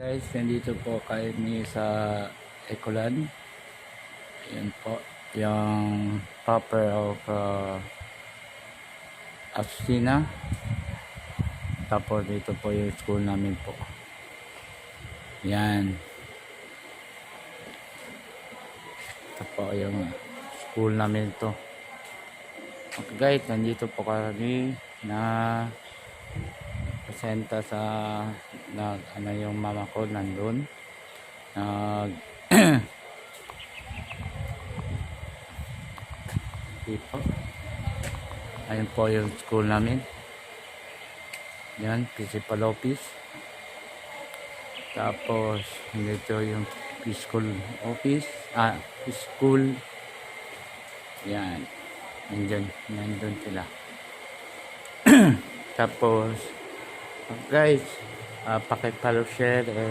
Guys, nandito po kami sa Ecoland. Ayan po, yung proper of Asusina. Tapos dito po yung school namin po. Yan. Ito po yung school namin to. Okay guys, nandito po kami na presenta sa ano yung mama ko nandun dito. Ayun po yung school namin. Yan, principal office. Tapos dito yung school office, school. Yan, nandun sila. Tapos guys, paki-follow, share,